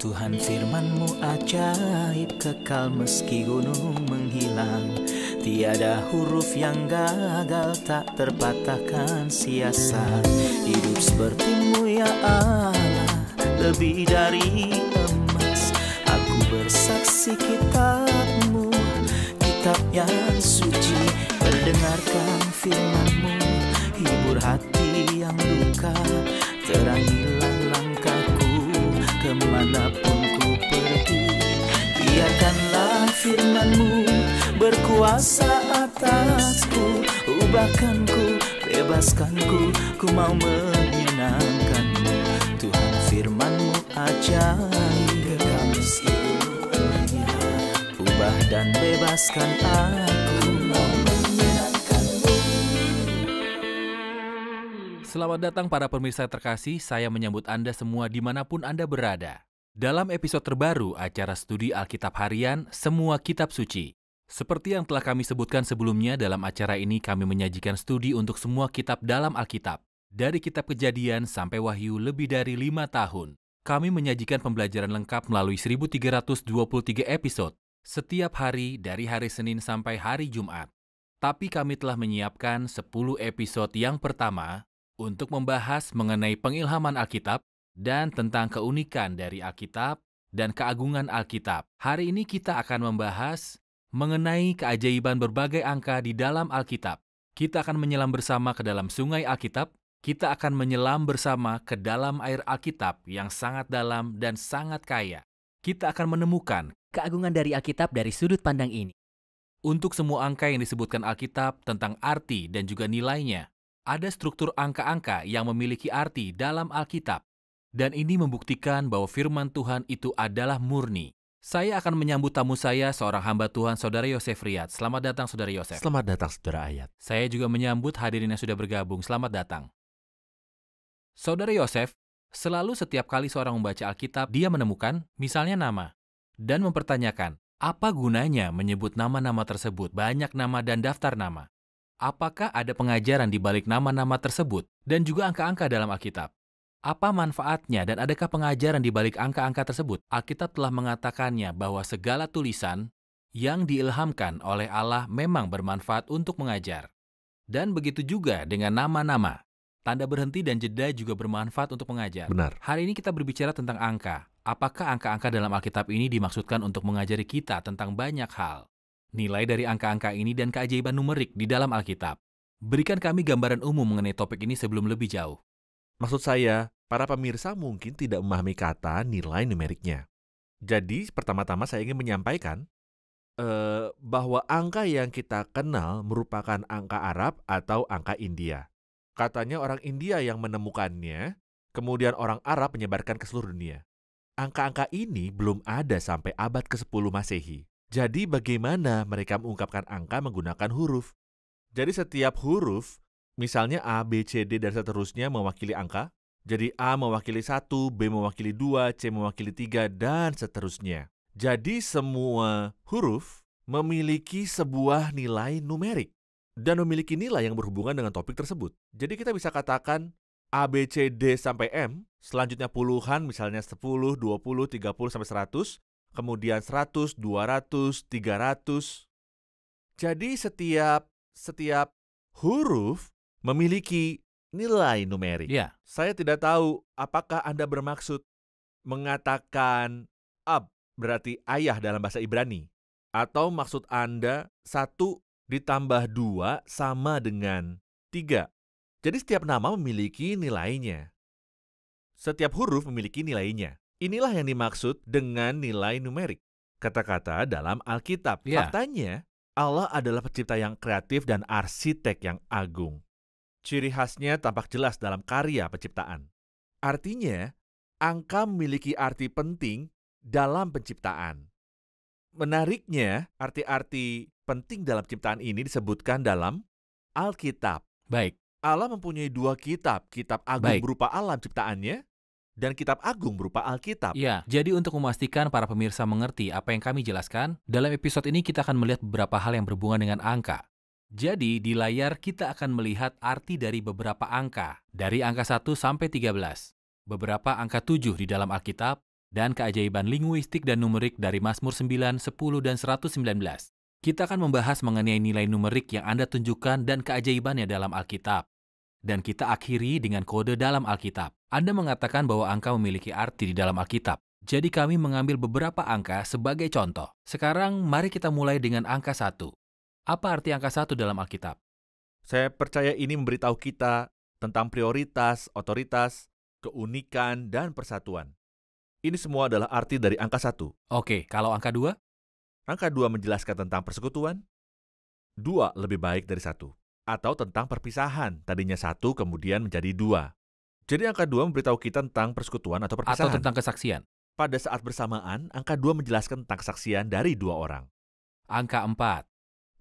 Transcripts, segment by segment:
Tuhan firman-Mu ajaib, kekal meski gunung menghilang. Tiada huruf yang gagal, tak terpatahkan siasat. Hidup seperti-Mu ya Allah, lebih dari emas. Aku bersaksi kitab-Mu, kitab yang suci. Perdengarkan firman-Mu, hibur hati yang luka. Terangilah langkahku kemanapun ku pergi. Biarkanlah firman-Mu berkuasa atasku. Ubahkanku, bebaskanku, ku mau menyenangkan-Mu. Tuhan firman-Mu ajaib, kekal meski gunungnya. Ubah dan bebaskan aku, mau menyenangkan-Mu. Selamat datang para pemirsa terkasih, saya menyambut Anda semua dimanapun Anda berada. Dalam episode terbaru acara studi Alkitab Harian, Semua Kitab Suci. Seperti yang telah kami sebutkan sebelumnya, dalam acara ini kami menyajikan studi untuk semua kitab dalam Alkitab. Dari kitab Kejadian sampai Wahyu lebih dari 5 tahun. Kami menyajikan pembelajaran lengkap melalui 1323 episode, setiap hari dari hari Senin sampai hari Jumat. Tapi kami telah menyiapkan 10 episode yang pertama untuk membahas mengenai pengilhaman Alkitab dan tentang keunikan dari Alkitab dan keagungan Alkitab. Hari ini kita akan membahas mengenai keajaiban berbagai angka di dalam Alkitab. Kita akan menyelam bersama ke dalam sungai Alkitab. Kita akan menyelam bersama ke dalam air Alkitab yang sangat dalam dan sangat kaya. Kita akan menemukan keagungan dari Alkitab dari sudut pandang ini. untuk semua angka yang disebutkan Alkitab tentang arti dan juga nilainya. Ada struktur angka-angka yang memiliki arti dalam Alkitab. Dan ini membuktikan bahwa firman Tuhan itu adalah murni. Saya akan menyambut tamu saya, seorang hamba Tuhan, Saudara Yosef Riyad. Selamat datang, Saudara Yosef. Selamat datang, Saudara Ayat. Saya juga menyambut hadirin yang sudah bergabung. Selamat datang. Saudara Yosef, selalu setiap kali seorang membaca Alkitab, dia menemukan, misalnya nama, dan mempertanyakan, apa gunanya menyebut nama-nama tersebut, banyak nama dan daftar nama? Apakah ada pengajaran di balik nama-nama tersebut dan juga angka-angka dalam Alkitab? Apa manfaatnya dan adakah pengajaran di balik angka-angka tersebut? Alkitab telah mengatakannya bahwa segala tulisan yang diilhamkan oleh Allah memang bermanfaat untuk mengajar. Dan begitu juga dengan nama-nama. Tanda berhenti dan jeda juga bermanfaat untuk mengajar. Benar. Hari ini kita berbicara tentang angka. Apakah angka-angka dalam Alkitab ini dimaksudkan untuk mengajari kita tentang banyak hal? Nilai dari angka-angka ini dan keajaiban numerik di dalam Alkitab. Berikan kami gambaran umum mengenai topik ini sebelum lebih jauh. Maksud saya, para pemirsa mungkin tidak memahami kata nilai numeriknya. Jadi, pertama-tama saya ingin menyampaikan bahwa angka yang kita kenal merupakan angka Arab atau angka India. Katanya orang India yang menemukannya, kemudian orang Arab menyebarkan ke seluruh dunia. Angka-angka ini belum ada sampai abad ke-10 Masehi. Jadi bagaimana mereka mengungkapkan angka menggunakan huruf? Jadi setiap huruf, misalnya A, B, C, D, dan seterusnya mewakili angka. Jadi A mewakili 1, B mewakili 2, C mewakili 3, dan seterusnya. Jadi semua huruf memiliki sebuah nilai numerik. Dan memiliki nilai yang berhubungan dengan topik tersebut. Jadi kita bisa katakan A, B, C, D, sampai M, selanjutnya puluhan, misalnya 10, 20, 30, sampai 100, kemudian 100, 200, 300. Jadi setiap huruf memiliki nilai numerik. Ya. Saya tidak tahu apakah Anda bermaksud mengatakan ab berarti ayah dalam bahasa Ibrani. Atau maksud Anda 1 ditambah 2 sama dengan 3. Jadi setiap nama memiliki nilainya. Setiap huruf memiliki nilainya. Inilah yang dimaksud dengan nilai numerik. Kata-kata dalam Alkitab. Ya. Faktanya, Allah adalah pencipta yang kreatif dan arsitek yang agung. Ciri khasnya tampak jelas dalam karya penciptaan. Artinya, angka memiliki arti penting dalam penciptaan. Menariknya, arti-arti penting dalam ciptaan ini disebutkan dalam Alkitab. Baik. Allah mempunyai 2 kitab, kitab agung Baik. berupa alam ciptaannya, dan kitab agung berupa Alkitab. Ya, jadi untuk memastikan para pemirsa mengerti apa yang kami jelaskan, dalam episode ini kita akan melihat beberapa hal yang berhubungan dengan angka. Jadi, di layar kita akan melihat arti dari beberapa angka, dari angka 1 sampai 13. Beberapa angka 7 di dalam Alkitab, dan keajaiban linguistik dan numerik dari Mazmur 9, 10, dan 119. Kita akan membahas mengenai nilai numerik yang Anda tunjukkan dan keajaibannya dalam Alkitab. Dan kita akhiri dengan kode dalam Alkitab. Anda mengatakan bahwa angka memiliki arti di dalam Alkitab. Jadi kami mengambil beberapa angka sebagai contoh. Sekarang mari kita mulai dengan angka 1. Apa arti angka 1 dalam Alkitab? Saya percaya ini memberitahu kita tentang prioritas, otoritas, keunikan, dan persatuan. Ini semua adalah arti dari angka 1. Oke, kalau angka 2? Angka 2 menjelaskan tentang persekutuan. 2 lebih baik dari 1. Atau tentang perpisahan, tadinya 1 kemudian menjadi 2. Jadi angka 2 memberitahu kita tentang persekutuan atau perpisahan. Atau tentang kesaksian. Pada saat bersamaan, angka 2 menjelaskan tentang kesaksian dari 2 orang. Angka 4.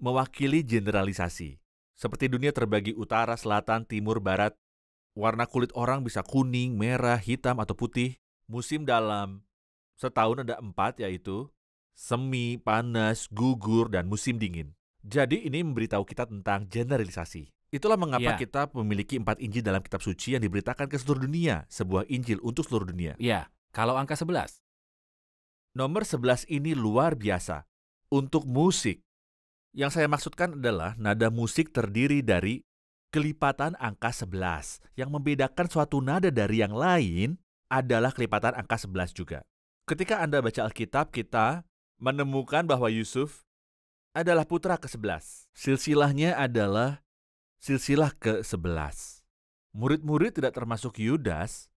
Mewakili generalisasi. Seperti dunia terbagi utara, selatan, timur, barat. Warna kulit orang bisa kuning, merah, hitam, atau putih. Musim dalam setahun ada 4, yaitu semi, panas, gugur, dan musim dingin. Jadi ini memberitahu kita tentang generalisasi. Itulah mengapa kita memiliki 4 Injil dalam kitab suci yang diberitakan ke seluruh dunia. Sebuah Injil untuk seluruh dunia. Ya, kalau angka 11? Nomor 11 ini luar biasa. Untuk musik. Yang saya maksudkan adalah nada musik terdiri dari kelipatan angka 11. Yang membedakan suatu nada dari yang lain adalah kelipatan angka 11 juga. Ketika Anda baca Alkitab, kita menemukan bahwa Yusuf adalah putra ke-11. Silsilahnya adalah silsilah ke-11. Murid-murid tidak termasuk Yudas,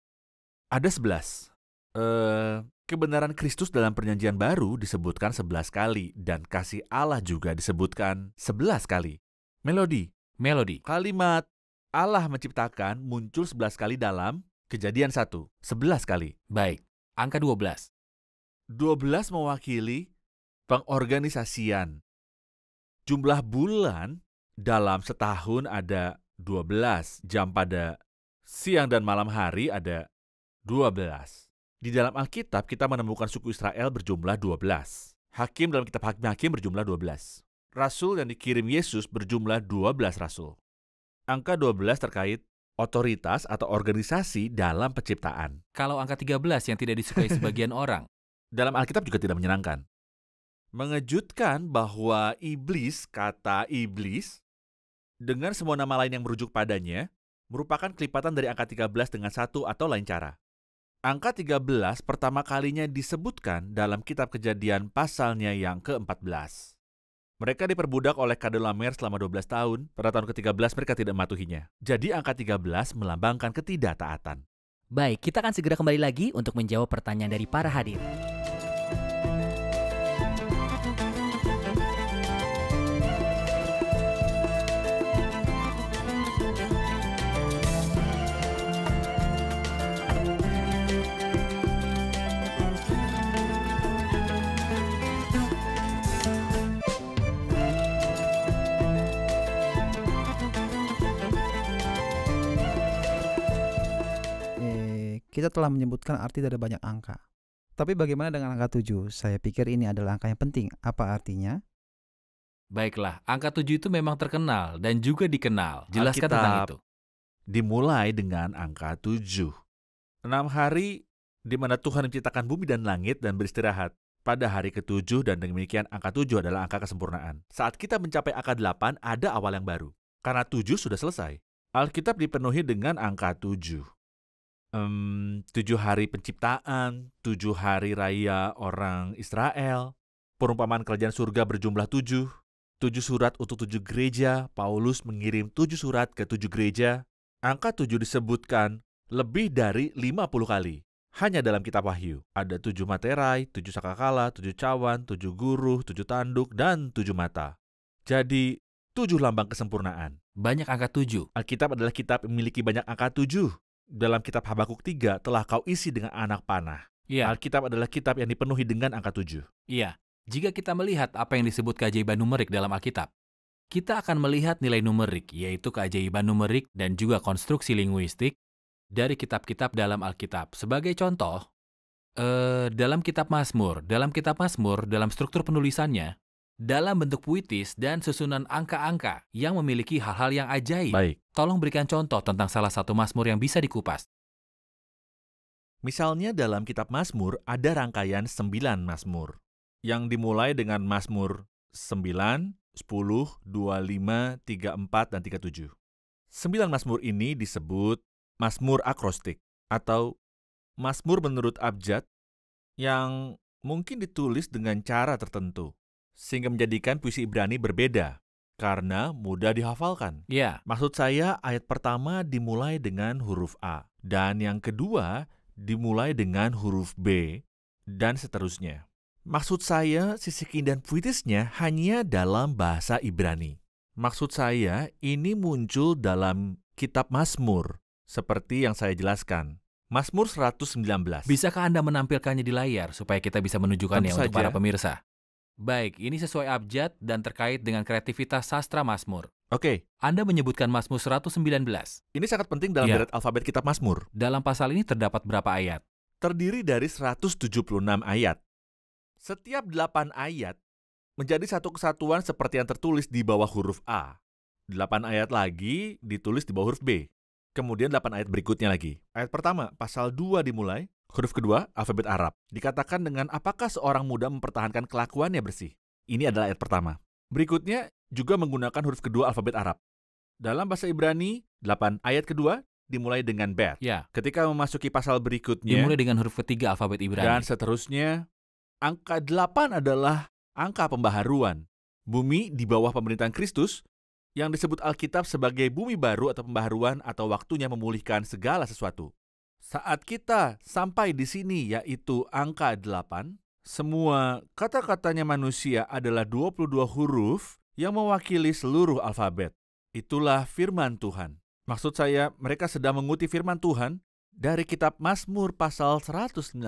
ada 11. Kebenaran Kristus dalam Perjanjian Baru disebutkan 11 kali, dan kasih Allah juga disebutkan 11 kali. Melodi. Kalimat Allah menciptakan muncul 11 kali dalam Kejadian 1, 11 kali. Baik, angka 12. 12 mewakili pengorganisasian. Jumlah bulan dalam setahun ada 12, jam pada siang dan malam hari ada 12. Di dalam Alkitab kita menemukan suku Israel berjumlah 12. Hakim dalam kitab Hakim berjumlah 12. Rasul yang dikirim Yesus berjumlah 12 rasul. Angka 12 terkait otoritas atau organisasi dalam penciptaan. Kalau angka 13 yang tidak disukai sebagian orang? Dalam Alkitab juga tidak menyenangkan. Mengejutkan bahwa kata iblis, dengan semua nama lain yang merujuk padanya, merupakan kelipatan dari angka 13 dengan 1 atau lain cara. Angka 13 pertama kalinya disebutkan dalam kitab Kejadian pasalnya yang ke-14. Mereka diperbudak oleh Kedorlaomer selama 12 tahun. Pada tahun ke-13 mereka tidak mematuhinya. Jadi angka 13 melambangkan ketidaktaatan. Baik, kita akan segera kembali lagi untuk menjawab pertanyaan dari para hadir. Kita telah menyebutkan arti dari banyak angka. Tapi bagaimana dengan angka 7? Saya pikir ini adalah angka yang penting. Apa artinya? Baiklah, angka 7 itu memang terkenal dan juga dikenal. Jelaskan tentang itu. Dimulai dengan angka 7. 6 hari di mana Tuhan menciptakan bumi dan langit dan beristirahat. Pada hari ke-7 dan demikian angka 7 adalah angka kesempurnaan. Saat kita mencapai angka 8, ada awal yang baru. Karena 7 sudah selesai. Alkitab dipenuhi dengan angka 7. 7 hari penciptaan, 7 hari raya orang Israel, perumpamaan kerajaan surga berjumlah 7, 7 surat untuk 7 gereja, Paulus mengirim 7 surat ke 7 gereja. Angka 7 disebutkan lebih dari 50 kali. Hanya dalam kitab Wahyu, ada 7 materai, 7 sangkakala, 7 cawan, 7 guru, 7 tanduk, dan 7 mata. Jadi, 7 lambang kesempurnaan. Banyak angka 7. Alkitab adalah kitab yang memiliki banyak angka 7. Dalam kitab Habakuk 3 telah kau isi dengan anak panah. Iya. Alkitab adalah kitab yang dipenuhi dengan angka 7. Iya. Jika kita melihat apa yang disebut keajaiban numerik dalam Alkitab, kita akan melihat nilai numerik, yaitu keajaiban numerik dan juga konstruksi linguistik dari kitab-kitab dalam Alkitab. Sebagai contoh, dalam kitab Mazmur, dalam struktur penulisannya, dalam bentuk puitis dan susunan angka-angka yang memiliki hal-hal yang ajaib. Baik. Tolong berikan contoh tentang salah satu Mazmur yang bisa dikupas. Misalnya dalam kitab Mazmur ada rangkaian 9 Mazmur yang dimulai dengan Mazmur 9, 10, 25, 34, dan 37. 9 Mazmur ini disebut Mazmur akrostik atau Mazmur menurut abjad yang mungkin ditulis dengan cara tertentu, sehingga menjadikan puisi Ibrani berbeda karena mudah dihafalkan. Ya, Maksud saya ayat pertama dimulai dengan huruf A, dan yang kedua dimulai dengan huruf B, dan seterusnya. Maksud saya sisi keindahan puitisnya hanya dalam bahasa Ibrani. Maksud saya ini muncul dalam kitab Mazmur, seperti yang saya jelaskan. Mazmur 119. bisakah Anda menampilkannya di layar supaya kita bisa menunjukkannya Tentu untuk saja. para pemirsa? Baik, ini sesuai abjad dan terkait dengan kreativitas sastra Mazmur. Oke, Anda menyebutkan Mazmur 119. ini sangat penting dalam Ya. deret alfabet kitab Mazmur. Dalam pasal ini terdapat berapa ayat? Terdiri dari 176 ayat. Setiap 8 ayat menjadi satu kesatuan seperti yang tertulis di bawah huruf A. 8 ayat lagi ditulis di bawah huruf B. Kemudian 8 ayat berikutnya lagi. Ayat pertama, pasal 2 dimulai. Huruf kedua, alfabet Arab. Dikatakan dengan apakah seorang muda mempertahankan kelakuannya bersih. Ini adalah ayat pertama. Berikutnya juga menggunakan huruf kedua alfabet Arab. Dalam bahasa Ibrani, 8 ayat kedua dimulai dengan bet. Ya, Ketika memasuki pasal berikutnya, dimulai dengan huruf ketiga alfabet dan Ibrani. seterusnya, angka 8 adalah angka pembaharuan. Bumi di bawah pemerintahan Kristus yang disebut Alkitab sebagai bumi baru atau pembaharuan atau waktunya memulihkan segala sesuatu. Saat kita sampai di sini yaitu angka 8, semua kata-katanya manusia adalah 22 huruf yang mewakili seluruh alfabet. Itulah firman Tuhan. Maksud saya, mereka sedang mengutip firman Tuhan dari kitab Mazmur pasal 119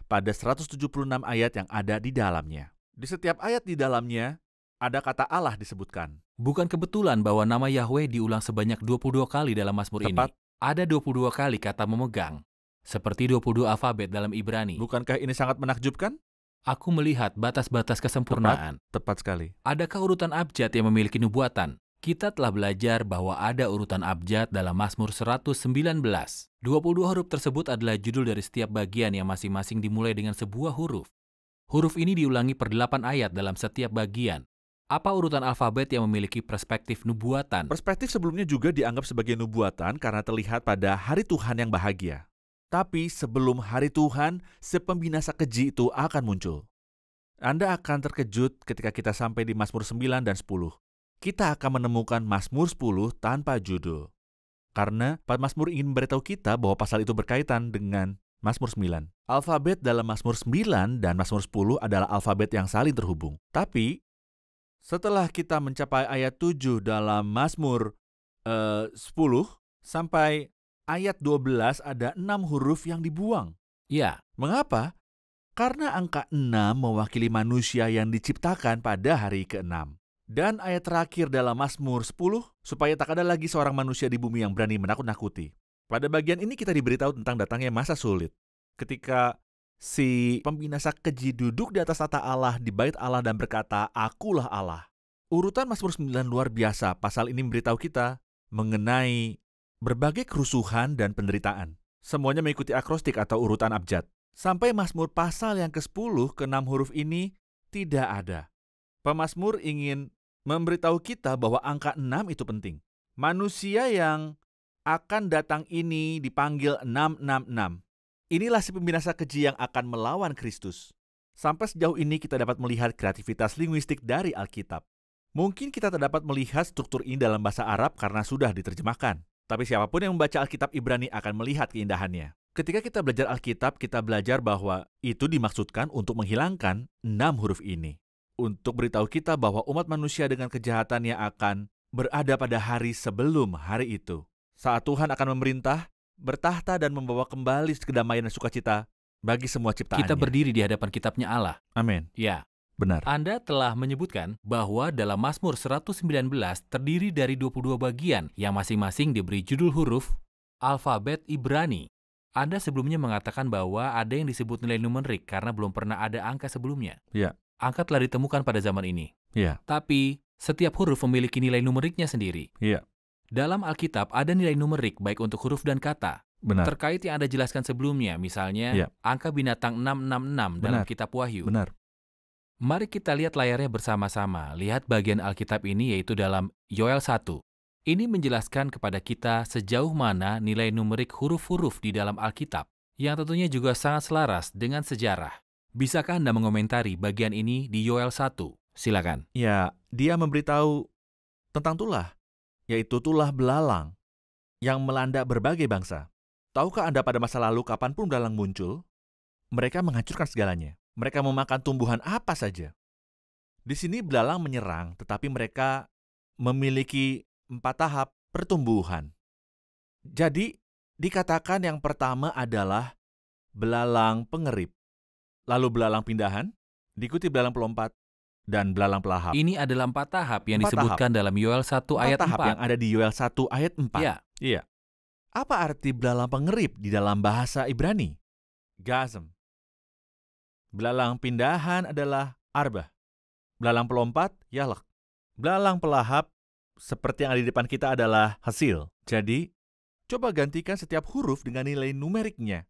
pada 176 ayat yang ada di dalamnya. Di setiap ayat di dalamnya, ada kata Allah disebutkan. Bukan kebetulan bahwa nama Yahweh diulang sebanyak 22 kali dalam Mazmur Tepat. ini. Ada 22 kali kata memegang, seperti 22 alfabet dalam Ibrani. Bukankah ini sangat menakjubkan? Aku melihat batas-batas kesempurnaan. Tepat sekali. Adakah urutan abjad yang memiliki nubuatan? Kita telah belajar bahwa ada urutan abjad dalam Mazmur 119. 22 huruf tersebut adalah judul dari setiap bagian yang masing-masing dimulai dengan sebuah huruf. Huruf ini diulangi per 8 ayat dalam setiap bagian. Apa urutan alfabet yang memiliki perspektif nubuatan? Perspektif sebelumnya juga dianggap sebagai nubuatan karena terlihat pada hari Tuhan yang bahagia. Tapi sebelum hari Tuhan, si pembinasa keji itu akan muncul. Anda akan terkejut ketika kita sampai di Mazmur 9 dan 10. Kita akan menemukan Mazmur 10 tanpa judul. Karena Mazmur ingin memberitahu kita bahwa pasal itu berkaitan dengan Mazmur 9. Alfabet dalam Mazmur 9 dan Mazmur 10 adalah alfabet yang saling terhubung. Tapi setelah kita mencapai ayat 7 dalam Mazmur 10 sampai ayat 12 ada 6 huruf yang dibuang. Ya, Mengapa? Karena angka 6 mewakili manusia yang diciptakan pada hari ke-6. Dan ayat terakhir dalam Mazmur 10, supaya tak ada lagi seorang manusia di bumi yang berani menakut-nakuti. Pada bagian ini kita diberitahu tentang datangnya masa sulit. Ketika si pembinasa keji duduk di atas tata Allah di bait Allah dan berkata, "Akulah Allah." Urutan Mazmur 9 luar biasa. Pasal ini memberitahu kita mengenai berbagai kerusuhan dan penderitaan. Semuanya mengikuti akrostik atau urutan abjad. Sampai Mazmur pasal yang ke-10, ke-6 huruf ini tidak ada. Pemazmur ingin memberitahu kita bahwa angka 6 itu penting. Manusia yang akan datang ini dipanggil 666. Inilah si pembinasa keji yang akan melawan Kristus. Sampai sejauh ini kita dapat melihat kreativitas linguistik dari Alkitab. Mungkin kita tak dapat melihat struktur ini dalam bahasa Arab karena sudah diterjemahkan. Tapi siapapun yang membaca Alkitab Ibrani akan melihat keindahannya. Ketika kita belajar Alkitab, kita belajar bahwa itu dimaksudkan untuk menghilangkan 6 huruf ini. Untuk beritahu kita bahwa umat manusia dengan kejahatannya akan berada pada hari sebelum hari itu. Saat Tuhan akan memerintah, bertahta dan membawa kembali kedamaian dan sukacita bagi semua ciptaannya. kita berdiri di hadapan kitabnya Allah. Amin. Ya, Benar. Anda telah menyebutkan bahwa dalam Mazmur 119 terdiri dari 22 bagian yang masing-masing diberi judul huruf alfabet Ibrani. Anda sebelumnya mengatakan bahwa ada yang disebut nilai numerik karena belum pernah ada angka sebelumnya. Ya. Angka telah ditemukan pada zaman ini. Ya. Tapi setiap huruf memiliki nilai numeriknya sendiri. Ya. Dalam Alkitab ada nilai numerik baik untuk huruf dan kata. Benar. Terkait yang Anda jelaskan sebelumnya, misalnya Ya. angka binatang 666 dalam Benar. kitab Wahyu. Benar. Mari kita lihat layarnya bersama-sama. Lihat bagian Alkitab ini yaitu dalam Yoel 1. Ini menjelaskan kepada kita sejauh mana nilai numerik huruf-huruf di dalam Alkitab, yang tentunya juga sangat selaras dengan sejarah. Bisakah Anda mengomentari bagian ini di Yoel 1? Silakan. Ya, dia memberitahu tentang tulah, yaitu tulah belalang yang melanda berbagai bangsa. Tahukah Anda pada masa lalu kapanpun belalang muncul, mereka menghancurkan segalanya. Mereka memakan tumbuhan apa saja. Di sini belalang menyerang, tetapi mereka memiliki 4 tahap pertumbuhan. Jadi, dikatakan yang pertama adalah belalang pengerip, lalu belalang pindahan, diikuti belalang pelompat, dan belalang pelahap. Ini adalah 4 tahap yang 4 disebutkan dalam Yoel 1 ayat 4. tahap yang ada di Yoel 1 ayat 4. Ya. Iya. Apa arti belalang pengerip di dalam bahasa Ibrani? Gazem. Belalang pindahan adalah arbah. Belalang pelompat, yalak. Belalang pelahap, seperti yang ada di depan kita adalah hasil. Jadi, coba gantikan setiap huruf dengan nilai numeriknya.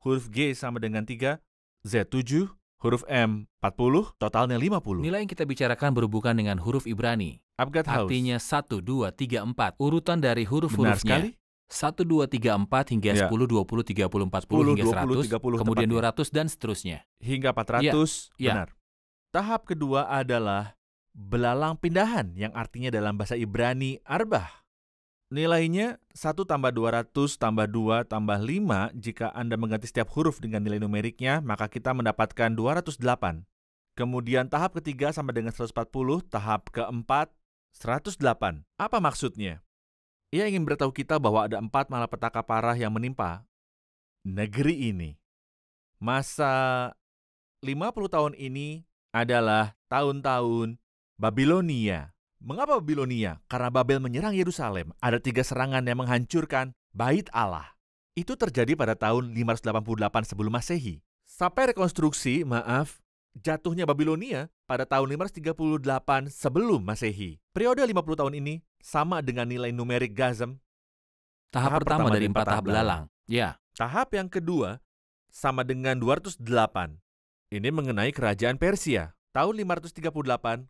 Huruf G sama dengan 3, Z 7, huruf M 40, totalnya 50. Nilai yang kita bicarakan berhubungan dengan huruf Ibrani. Abgad Haus. Artinya 1, 2, 3, 4. Urutan dari Benar huruf-hurufnya. sekali. 1, 2, 3, 4 hingga Ya. 10, 20, 30, 40 hingga 20, 100, 30 kemudian tepatnya. 200 dan seterusnya. Hingga 400, Ya. benar. Tahap kedua adalah belalang pindahan, yang artinya dalam bahasa Ibrani arbah. Nilainya 1 tambah 200 tambah 2 tambah 5, jika Anda mengganti setiap huruf dengan nilai numeriknya, maka kita mendapatkan 208. Kemudian tahap ketiga sama dengan 140, tahap keempat 108. Apa maksudnya? Ia ingin beritahu kita bahwa ada 4 malapetaka parah yang menimpa negeri ini. Masa 50 tahun ini adalah tahun-tahun Babilonia. Mengapa Babilonia? Karena Babel menyerang Yerusalem. Ada 3 serangan yang menghancurkan Bait Allah. Itu terjadi pada tahun 588 sebelum Masehi. Sampai rekonstruksi, jatuhnya Babilonia pada tahun 538 sebelum Masehi. Periode 50 tahun ini sama dengan nilai numerik Gazem. Tahap pertama dari 4 tahap belalang. Ya. Tahap yang kedua sama dengan 208. Ini mengenai kerajaan Persia. Tahun 538,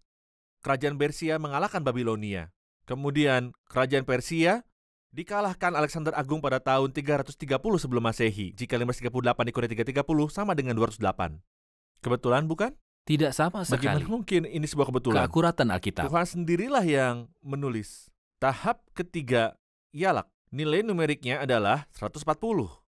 kerajaan Persia mengalahkan Babilonia. Kemudian kerajaan Persia dikalahkan Alexander Agung pada tahun 330 sebelum Masehi. Jika 538 dikurangi 330 sama dengan 208. Kebetulan bukan? Tidak sama sekali. Bagaimana mungkin ini sebuah kebetulan? Keakuratan Alkitab. Tuhan sendirilah yang menulis. Tahap ketiga, Yalak. Nilai numeriknya adalah 140.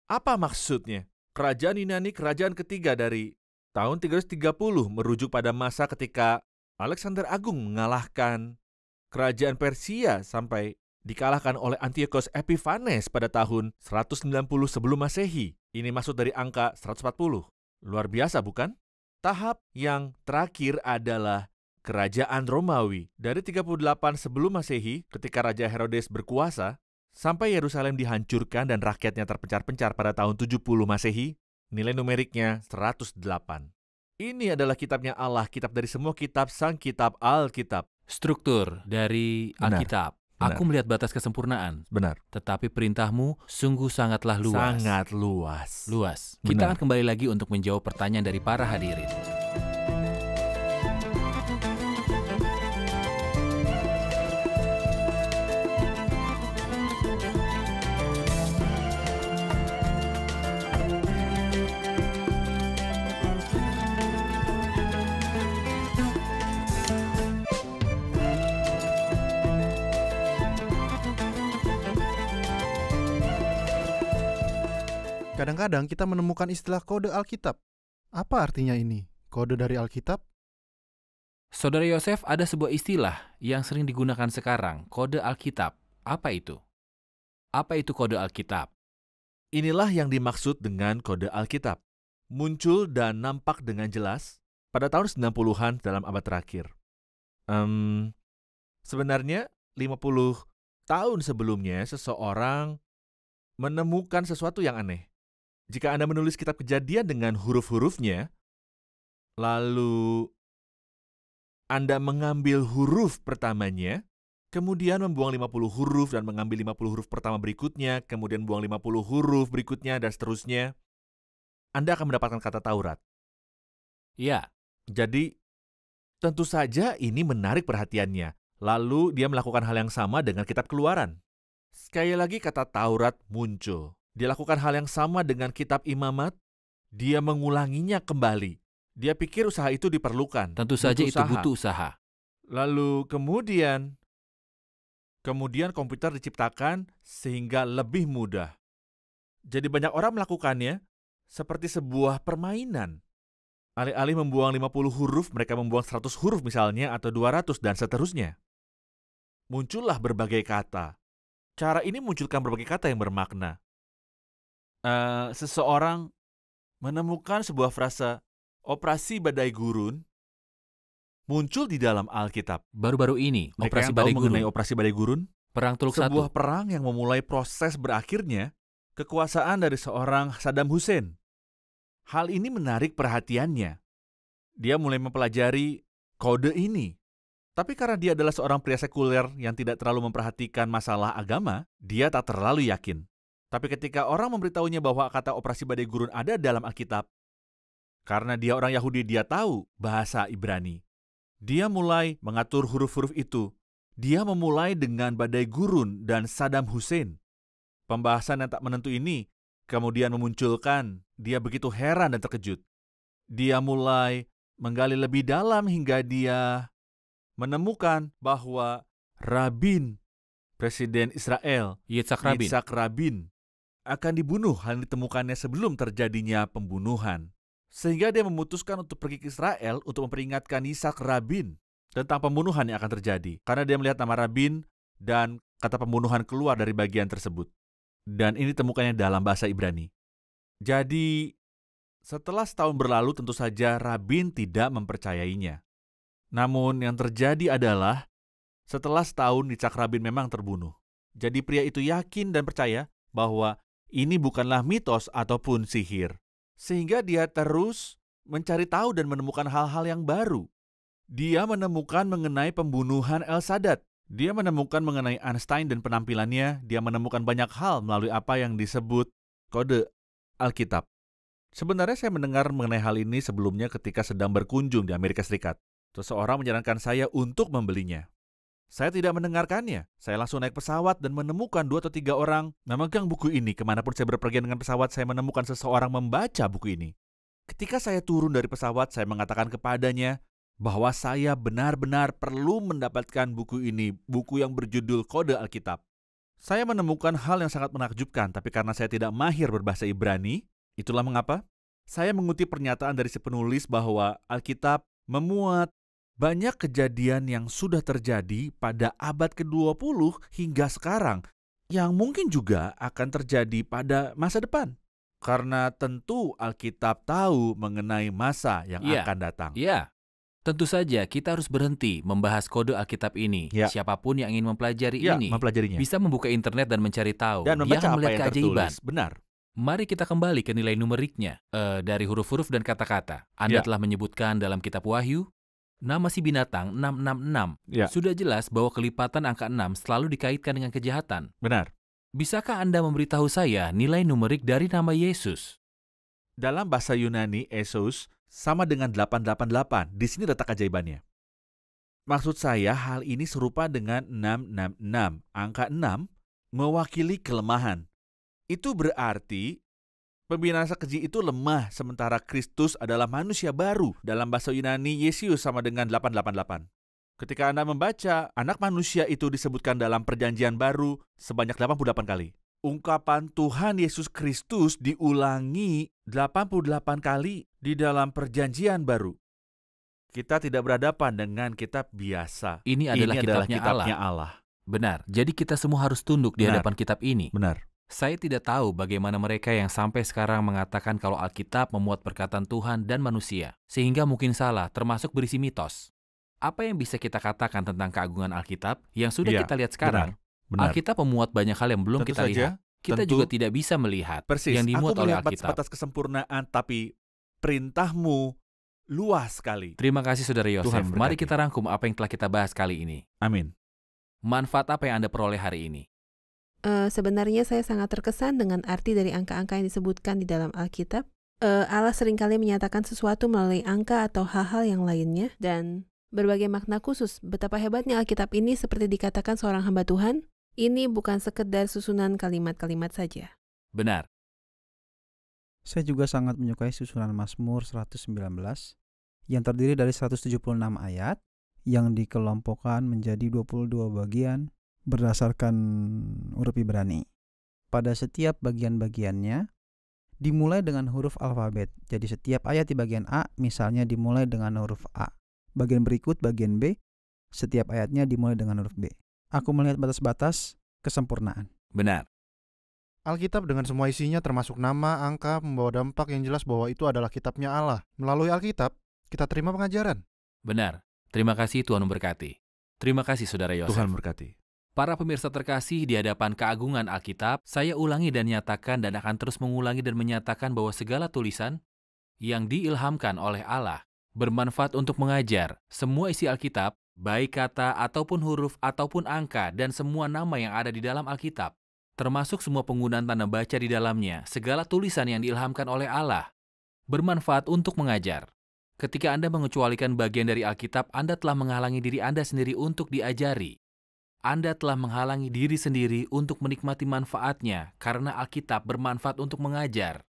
Apa maksudnya? Kerajaan Yunani kerajaan ketiga dari tahun 330 merujuk pada masa ketika Alexander Agung mengalahkan kerajaan Persia sampai dikalahkan oleh Antiochus Epiphanes pada tahun 190 sebelum Masehi. Ini masuk dari angka 140. Luar biasa bukan? Tahap yang terakhir adalah kerajaan Romawi. Dari 38 sebelum Masehi, ketika Raja Herodes berkuasa, sampai Yerusalem dihancurkan dan rakyatnya terpencar-pencar pada tahun 70 Masehi, nilai numeriknya 108. Ini adalah kitabnya Allah, kitab dari semua kitab, sang kitab Alkitab. Struktur dari Benar. Alkitab. Benar. Aku melihat batas kesempurnaan, Benar. tetapi perintahmu sungguh sangatlah luas. Sangat luas. Luas. Kita Benar. akan kembali lagi untuk menjawab pertanyaan dari para hadirin. Kadang-kadang kita menemukan istilah kode Alkitab. Apa artinya ini? Kode dari Alkitab? Saudara Yosef, ada sebuah istilah yang sering digunakan sekarang, kode Alkitab. Apa itu? Apa itu kode Alkitab? Inilah yang dimaksud dengan kode Alkitab. Muncul dan nampak dengan jelas pada tahun 90-an dalam abad terakhir. Sebenarnya 50 tahun sebelumnya seseorang menemukan sesuatu yang aneh. Jika Anda menulis kitab Kejadian dengan huruf-hurufnya, lalu Anda mengambil huruf pertamanya kemudian membuang 50 huruf dan mengambil 50 huruf pertama berikutnya, kemudian buang 50 huruf berikutnya, dan seterusnya, Anda akan mendapatkan kata Taurat. Ya, Jadi, tentu saja ini menarik perhatiannya. Lalu dia melakukan hal yang sama dengan kitab Keluaran. Sekali lagi kata Taurat muncul. Dia lakukan hal yang sama dengan kitab Imamat. Dia mengulanginya kembali. Dia pikir usaha itu diperlukan. tentu saja itu butuh usaha. Lalu kemudian komputer diciptakan sehingga lebih mudah. Jadi banyak orang melakukannya seperti sebuah permainan. Alih-alih membuang 50 huruf, mereka membuang 100 huruf misalnya, atau 200, dan seterusnya. Muncullah berbagai kata. Cara ini munculkan berbagai kata yang bermakna. Seseorang menemukan sebuah frase, operasi badai gurun, muncul di dalam Alkitab. Baru-baru ini, Mereka operasi yang tahu badai mengenai gurun, operasi badai gurun, perang Teluk sebuah Satu. perang yang memulai proses berakhirnya kekuasaan dari seorang Saddam Hussein. Hal ini menarik perhatiannya. Dia mulai mempelajari kode ini. Tapi karena dia adalah seorang pria sekuler yang tidak terlalu memperhatikan masalah agama, dia tak terlalu yakin. Tapi ketika orang memberitahunya bahwa kata operasi badai gurun ada dalam Alkitab, karena dia orang Yahudi, dia tahu bahasa Ibrani. Dia mulai mengatur huruf-huruf itu. Dia memulai dengan badai gurun dan Saddam Hussein. Pembahasan yang tak menentu ini kemudian memunculkan dia begitu heran dan terkejut. Dia mulai menggali lebih dalam hingga dia menemukan bahwa Rabin, Presiden Israel, Yitzhak Rabin. Yitzhak Rabin, akan dibunuh. Hal yang ditemukannya sebelum terjadinya pembunuhan. Sehingga dia memutuskan untuk pergi ke Israel untuk memperingatkan Yitzhak Rabin tentang pembunuhan yang akan terjadi. Karena dia melihat nama Rabin dan kata pembunuhan keluar dari bagian tersebut. Dan ini temukannya dalam bahasa Ibrani. Jadi, setelah setahun berlalu tentu saja Rabin tidak mempercayainya. Namun yang terjadi adalah setelah setahun Yitzhak Rabin memang terbunuh. Jadi pria itu yakin dan percaya bahwa ini bukanlah mitos ataupun sihir. Sehingga dia terus mencari tahu dan menemukan hal-hal yang baru. Dia menemukan mengenai pembunuhan El-Sadat. Dia menemukan mengenai Einstein dan penampilannya. Dia menemukan banyak hal melalui apa yang disebut kode Alkitab. Sebenarnya saya mendengar mengenai hal ini sebelumnya ketika sedang berkunjung di Amerika Serikat. Seseorang menyarankan saya untuk membelinya. Saya tidak mendengarkannya. Saya langsung naik pesawat dan menemukan 2 atau 3 orang memegang buku ini. Kemanapun saya berpergian dengan pesawat, saya menemukan seseorang membaca buku ini. Ketika saya turun dari pesawat, saya mengatakan kepadanya bahwa saya benar-benar perlu mendapatkan buku ini, buku yang berjudul Kode Alkitab. Saya menemukan hal yang sangat menakjubkan, tapi karena saya tidak mahir berbahasa Ibrani, itulah mengapa saya mengutip pernyataan dari si penulis bahwa Alkitab memuat banyak kejadian yang sudah terjadi pada abad ke-20 hingga sekarang, yang mungkin juga akan terjadi pada masa depan. Karena tentu Alkitab tahu mengenai masa yang akan datang. Ya, tentu saja kita harus berhenti membahas kode Alkitab ini. Ya. Siapapun yang ingin mempelajari Ya, ini mempelajarinya. bisa membuka internet dan mencari tahu. Dan Dia membaca akan apa melihat yang keajaiban. tertulis. Benar. Mari kita kembali ke nilai numeriknya. Dari huruf-huruf dan kata-kata. Anda Ya. telah menyebutkan dalam kitab Wahyu, nama si binatang 666. Ya. Sudah jelas bahwa kelipatan angka 6 selalu dikaitkan dengan kejahatan. Benar. Bisakah Anda memberitahu saya nilai numerik dari nama Yesus? Dalam bahasa Yunani, Yesus sama dengan 888. Di sini letak keajaibannya. Maksud saya, hal ini serupa dengan 666. Angka 6 mewakili kelemahan. Itu berarti pembinasa keji itu lemah, sementara Kristus adalah manusia baru. Dalam bahasa Yunani, Yesus sama dengan 888. Ketika Anda membaca, anak manusia itu disebutkan dalam perjanjian baru sebanyak 88 kali. Ungkapan Tuhan Yesus Kristus diulangi 88 kali di dalam perjanjian baru. Kita tidak berhadapan dengan kitab biasa. Ini adalah kitabnya Allah. Benar, jadi kita semua harus tunduk di Benar. hadapan kitab ini. Benar. Saya tidak tahu bagaimana mereka yang sampai sekarang mengatakan kalau Alkitab memuat perkataan Tuhan dan manusia, sehingga mungkin salah, termasuk berisi mitos. Apa yang bisa kita katakan tentang keagungan Alkitab yang sudah Ya, kita lihat sekarang? Benar. Alkitab memuat banyak hal yang belum Tentu kita saja, lihat. Kita tentu. juga tidak bisa melihat Persis, yang dimuat aku oleh melihat Alkitab. batas kesempurnaan, tapi perintahmu luas sekali. Terima kasih Saudara Tuhan Yosef. memberkati. Mari kita rangkum apa yang telah kita bahas kali ini. Amin. Manfaat apa yang Anda peroleh hari ini? Sebenarnya saya sangat terkesan dengan arti dari angka-angka yang disebutkan di dalam Alkitab. Allah seringkali menyatakan sesuatu melalui angka atau hal-hal yang lainnya, dan berbagai makna khusus. Betapa hebatnya Alkitab ini, seperti dikatakan seorang hamba Tuhan, ini bukan sekedar susunan kalimat-kalimat saja. Benar. Saya juga sangat menyukai susunan Mazmur 119 yang terdiri dari 176 ayat yang dikelompokkan menjadi 22 bagian berdasarkan huruf Ibrani. Pada setiap bagian-bagiannya dimulai dengan huruf alfabet. Jadi setiap ayat di bagian A misalnya dimulai dengan huruf A. Bagian berikut, bagian B, setiap ayatnya dimulai dengan huruf B. Aku melihat batas-batas kesempurnaan. Benar. Alkitab dengan semua isinya termasuk nama, angka, membawa dampak yang jelas bahwa itu adalah kitabnya Allah. Melalui Alkitab, kita terima pengajaran. Benar. Terima kasih, Tuhan memberkati. Terima kasih, Saudara Yosef. Tuhan berkati. Para pemirsa terkasih, di hadapan keagungan Alkitab, saya ulangi dan nyatakan dan akan terus mengulangi dan menyatakan bahwa segala tulisan yang diilhamkan oleh Allah bermanfaat untuk mengajar. Semua isi Alkitab, baik kata ataupun huruf ataupun angka dan semua nama yang ada di dalam Alkitab, termasuk semua penggunaan tanda baca di dalamnya, segala tulisan yang diilhamkan oleh Allah bermanfaat untuk mengajar. Ketika Anda mengecualikan bagian dari Alkitab, Anda telah menghalangi diri Anda sendiri untuk diajari. Anda telah menghalangi diri sendiri untuk menikmati manfaatnya karena Alkitab bermanfaat untuk mengajar.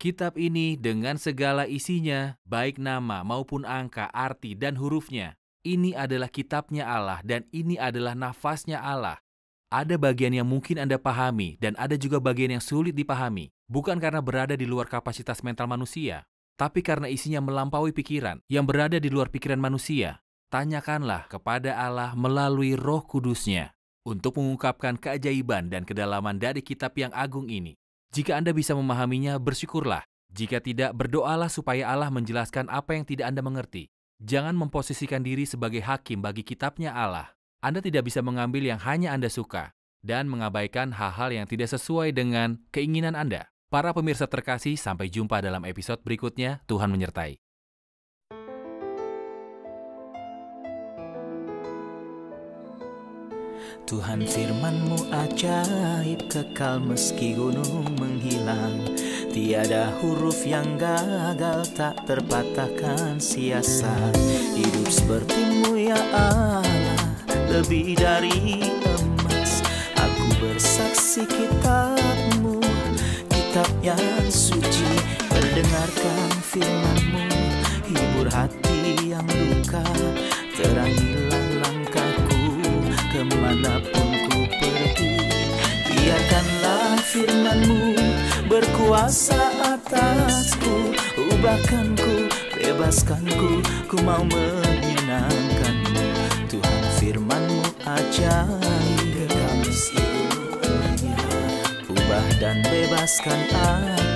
Kitab ini dengan segala isinya, baik nama maupun angka, arti, dan hurufnya, ini adalah kitabnya Allah dan ini adalah nafasnya Allah. Ada bagian yang mungkin Anda pahami dan ada juga bagian yang sulit dipahami, bukan karena berada di luar kapasitas mental manusia, tapi karena isinya melampaui pikiran yang berada di luar pikiran manusia. Tanyakanlah kepada Allah melalui Roh Kudus-Nya untuk mengungkapkan keajaiban dan kedalaman dari kitab yang agung ini. Jika Anda bisa memahaminya, bersyukurlah. Jika tidak, berdoalah supaya Allah menjelaskan apa yang tidak Anda mengerti. Jangan memposisikan diri sebagai hakim bagi kitabnya Allah. Anda tidak bisa mengambil yang hanya Anda suka dan mengabaikan hal-hal yang tidak sesuai dengan keinginan Anda. Para pemirsa terkasih, sampai jumpa dalam episode berikutnya. Tuhan menyertai. Tuhan firman-Mu ajaib, kekal meski gunung menghilang. Tiada huruf yang gagal, tak terpatahkan siasat. Hidup seperti-Mu ya Allah, lebih dari emas. Aku bersaksi kitab-Mu, kitab yang suci. Mendengarkan firman-Mu, hibur hati yang luka. Terangilah langkahku kemanapun ku pergi. Biarkanlah firman-Mu berkuasa atasku. Ubahkanku, bebaskanku, ku mau menyenangkan-Mu. Tuhan firman-Mu ajaib, ubah dan bebaskan aku.